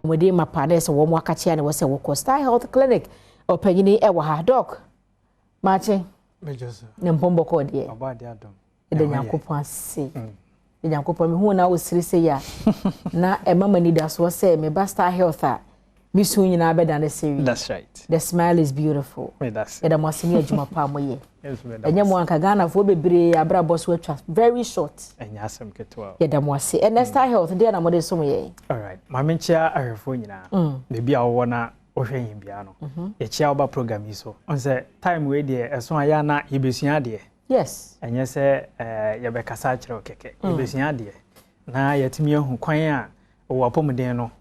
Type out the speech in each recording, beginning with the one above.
Mede mapane se wo mo akache na wo se wo Costa Health Clinic opanyini e wo ha doc Martin mejoso ne mpombo ko de Obade Adom de Nyankopon ase de Nyankopon me hu na wo siri se ya na e mama ni da so se me Basta Health a mi su nyina beda na sewi. That's right. The smile is beautiful. That's it. Da mo asemi adwuma pa moye. Yes, enye mo anka Ghana fo bebre abra boss we twa very short. Enya asem ketwa. Ye da mo ase. And Star Health dey na mo dey so moye. All right. Ma menchia ahwefo nyina. Me bia wo na ohwe yin bia no. Ye chia oba program yi so. On say time we dey eso aya na yebesua de. Yes. Enye se ye be kasa kire okeke. Yebesua de. Na yetimi ehu kwan a wo apomden no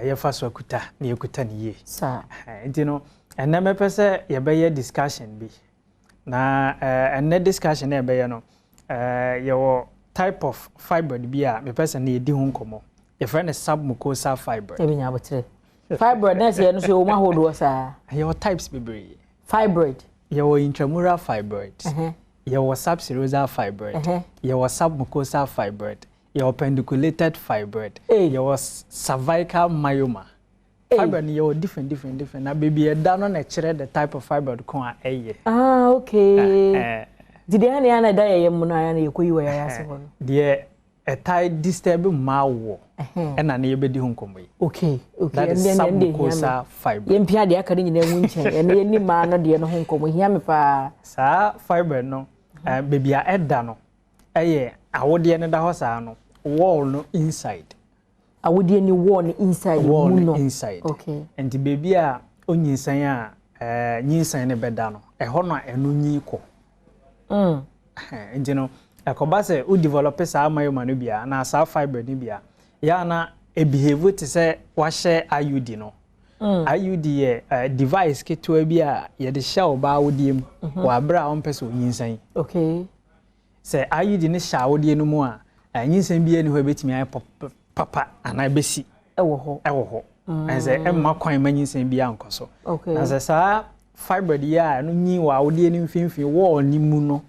ye fa so akuta na yekuta ne ye. Sa. Enti no enne me pese ye be ye discussion bi. Na enne discussion e be ye no your type of fiber bi a me pese na edi ho nkomo. Your friend is submucosal fiber. E bi nya botre. Fibroid na se no so o ma hodo sa. Your types be Fibroid. Your intramural fibroid. Your subserosal fibroid. Your submucosal fibroid. Your pendiculated fibroid. Your cervical myoma. Fibroid you different. Na baby e da no na kire the type of fibroid kon a eye. Ah, okay. Did they na da ye mu na ya na yekoyi wa ya se ho. De a tie disturb ma wo. E na na ye bedi ho nkomo yi. Okay. That is submucosal fibroid. Ye mpia de aka ni na hu nchen. E na ye ni ma no de no ho nkomo hia me pa. Sa fibroid no baby a eda no eye awode ne da ho sa no wall no inside. Awode ni wall no inside. Wall no inside. Okay. And the baby a onyinsan a nyinsan ne beda no ho no eno nyi ko. And you know akoba se u develop sa myoma no bia na sa fiber ni bia ya na e behave to say wa share IUD no. IUD ye device keto bi a ye de share ba wodiem wa bra on person nyinsan. Okay. Say IUD ni sha wodie no mu a nyinsan bia ni ho betimi ay papa ana besi ewo ho and say emma kwan ma nyinsan bia nkoso. Okay. Na say sa fiber di a no nyi wa wodie ni mfimfin wo ni mu no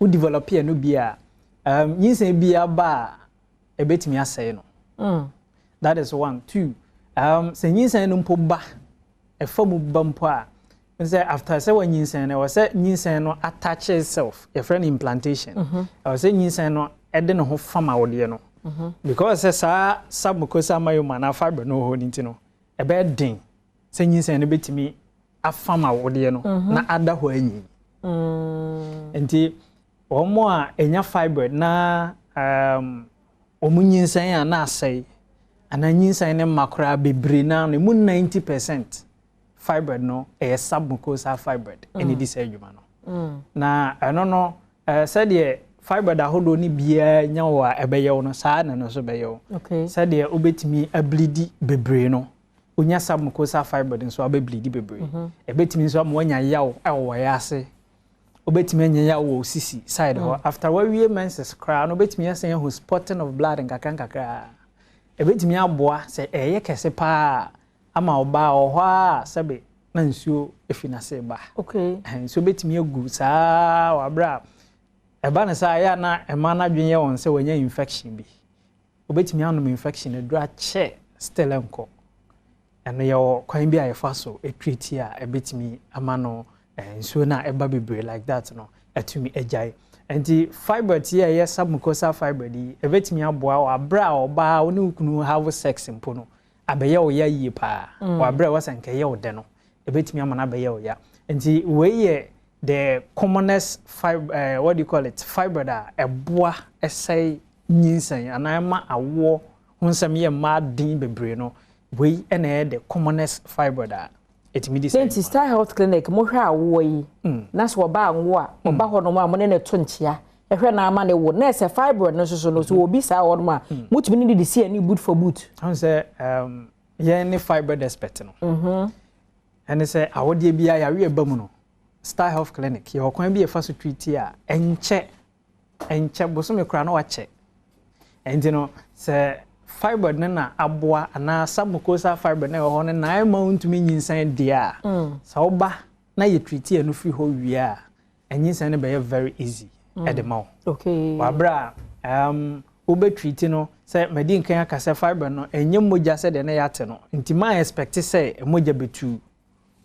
u develop ya no bia nyinsan bia ba e betimi asay no. That is 1. 2 say nyinsan no mpo ba e famu ba mpo a say after say when nyinsan no say nyinsan no attach itself your friend implantation say nyinsan no e de no ho fama wode no because say submucosal myoma na fiber no ho nti no e be den say nyinsan no betimi afama wode no na ada ho anyi enti omo a enya fiber na omunyinsan a na asai ana nyinsan ne makora bebre na no mu 90% fiber no submucosal fiber eni di say adwuma no na eno no said the fiber da hodo ni bia nya wa ebeyew no saa na no so beyew. Okay. Said the obetimi ablidi bebre no onya submucosal fiber nso abeblidi bebre ebetimi nso am wanya yaw ewo ya ase obetimi anya yaw sisi side ho after we menses kra no obetimi asan ho spotting of blood nkakra ebetimi aboa se eye kese pa ama oba oho a sebe na nsuo efinase ba. Okay. So betimi agu saa wabra eba na saa ya na ema na dwen ye won se wanya infection bi obetimi anom infection edura che still enko eno ye kwan bi ayefa so treat a ebetimi ama no nsuo na eba bebre like that no atumi agyae enti fiber tie ye submucosal fiber di ebetimi aboa wabra oba oni ukunu have sex mpo no abeye o ya yie pa wabra wasanka ye o de no ebetimi ama na abeye o ya enti we ye the commonest fiber what do you call it fiber da eboa esai nyinsan anama awo hunsam ye ma din bebre no we ene the commonest fiber da etimi di say Star Health Clinic mo hwa awo yi na so ba anwo a oba ho no ma mo ne to nchia ehwe na ama ne wo na se fiber no so no so obi sa wo no ma mutumi ni di see ani boot for boot I say ye ni fiber expert no and say awode bia ya we ba mu no Star Health Clinic ye hokwan bi e fa so treat a enche bosome kra na wache enti no se fiber na aboa ana submucosal fiber na ho na ma untumi nyinsan dia sa oba na ye treat e no free ho wi a nyinsan na be very easy edema. Okay. Wabra obe treat no say medin kan akase fiber no enye moja se de na yate no nti ma expect say moja betu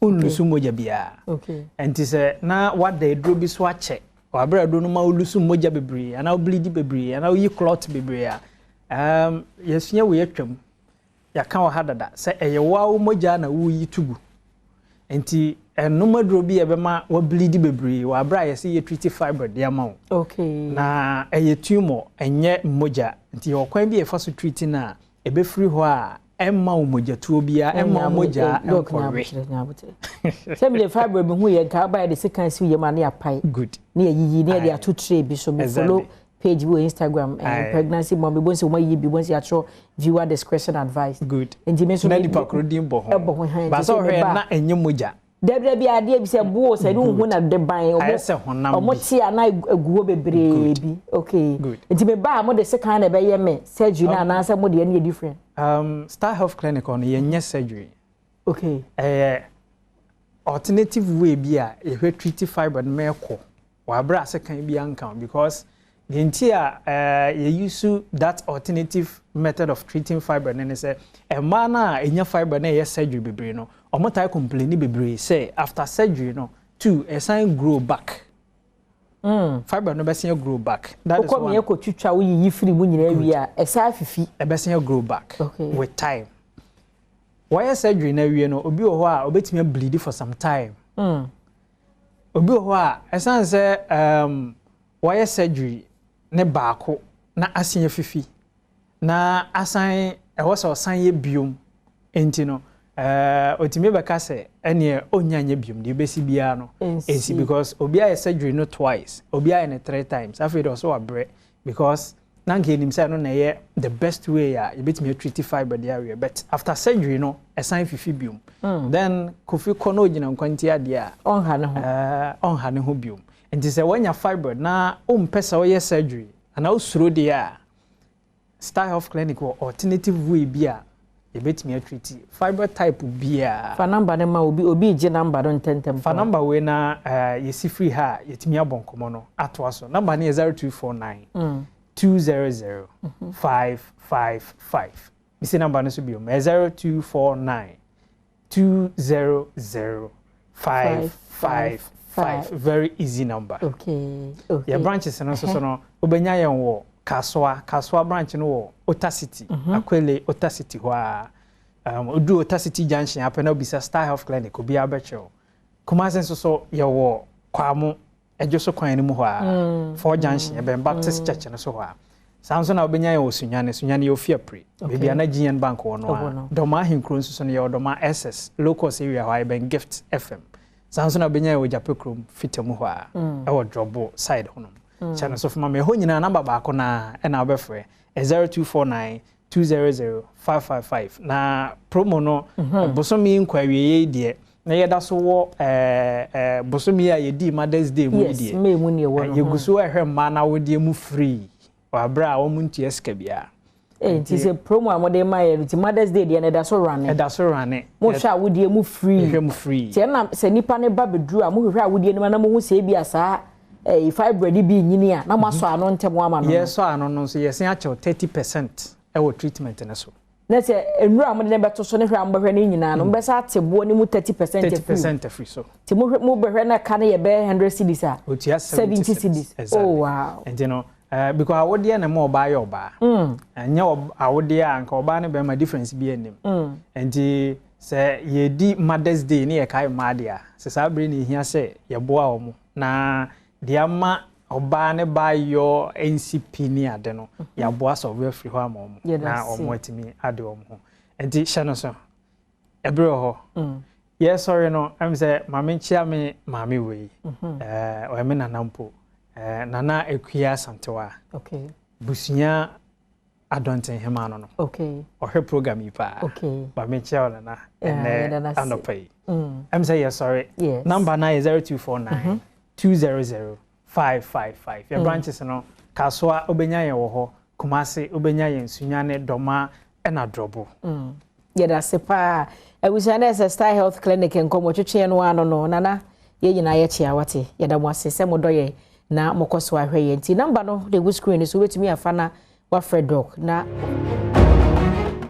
unlusu moja bia okay nti say na wada edro bi so ache wabra do no ma ulusu moja bebre ana bleed bebre ana yi clot bebre yesunya we atwam ya kan wa hadada say eye wa moja na wo yi tugu nti enoma dro bi ebema wa bleed bebre wa bra ye say ye treat fiber de amount okay na eye tumor enye moja nti okwan bi e fa so treat na ebe free ho a emma moja tuo bia emma moja enkorwe say me fiber bi hu ye ka ba de second si ye ma na apai good na yiyi na de atotre bi so me follow page wo Instagram pregnancy mom bi so ma yi bi bonsi atro viewer discretion advice good nti me so na di pakrodin bo ho ba so hwe na enye moja Debra bi ade bi se bo se nu hu na de ban omo ti ana eguo bebre bi okay nti me ba mo de se kan na be ye me surgery na na se mo de na different Star Health Clinic on ye surgery okay alternative way bi a ye treat fiber me ko wa bra se kan bi anka because the entire you use that alternative method of treating fiber and say a man enya fiber na ye surgery bebre no omotai complain bebre say after surgery no two a sign grow back fiber no be say grow back that is one me ko twitwa wo yi free mu nyina wi a e sa fifi e be say grow back okay. with time why surgery na wi no obi wo ho a obetimi bleed for some time obi wo ho a e san say why surgery ne baako na asen fifi na asan ewo so san ye biom enti no otime beka se ene onyanye biom de besi bia no ensi because obi aye surgery no twice obi aye ne 3 times after also abre because na nke nim say no na ye the best way ya you betime treat fiber the area but after surgery no asan fifi biom then kofi kono gina nkwanti ade a onha ne ho biom enti se wanya fiber na pesa wo ye surgery ana usuro de a Star Health Clinic or alternative way bia e betimi treat fiber type bia fa number ne ma obi je number don tentem fa number we na yesi free ha yetimi abonkomo no ato aso number ne 0249 200 555 isi number ne so bio 0249 200 555 very easy number okay your branches no so no obenya yen wo kaswa branch no wo Otacity akwele Otacity ho a odu Otacity junction apena obisa Star Health Clinic obi abecho kuma senso so ye wo kwamo ejoso kwan ni mu ho a for junction e Baptist Church no so ho a sanso na obenya yen wo sunyane yo fia pre baby ana GN bank wo no a doma hinkro nso so no ye doma SS locals area ho a gift FM sanso na obenya yen wo japekrom fitamu ho a e wo drobo side ho no channel so from me ho nyina number ba ko na e na obefre 0249 200 555 na promo no bosomi nkwawie de na yeda so wo bosomi a yedi Mother's Day mu de yes me mu ne wo no yeguso ehwe ma na wo de mu free wa bra wo mu ntia ska bia ti se promo amode ma ye ti Mother's Day de na da so rane mo sha wo de mu free ti na se nipa ne ba bedru a mo hwehwe a wo de na mo hu se bia sa fiber di bi nyini a na maso ano ntem ama no yes so ano no so yes ya chew 30% e wo treatment na so na se enura amode ne beto so ne hwe ambahwe ne nyina no mbesa atebo ne mu 30% free so ti mo behwe na ka ne ye be 100 cedis a 70 cedis exactly. Oh wow and you know because awode na mo ba ye oba anya awode a nka oba ne be ma difference bi enim and se ye di Mother's Day ne ye kai made a se sabre ne hia se ye boa omo na diama oba ne ba yo NCP ni ade no ya boa so we free ho amom na omo atimi ade omo ho enti hye so ebre ho yes sorry no am say mama nchia me mama we o me nanampo nana ekua santewa okay busunya adonten hema no okay o he program ipa okay mama nchia na anopai am say yes sorry number 90249 200 555 your branches no kaswa obenya yen wo ho kumase obenya yen sunyane doma ena drobo yeda sepa ewushane se Star Health Clinic enkomo twetwe no ano no nana ye nyina ye chia wate yeda mo asese modoye na mokoso ahwe ye nti number no de go screen so wetumi afana wafred doc na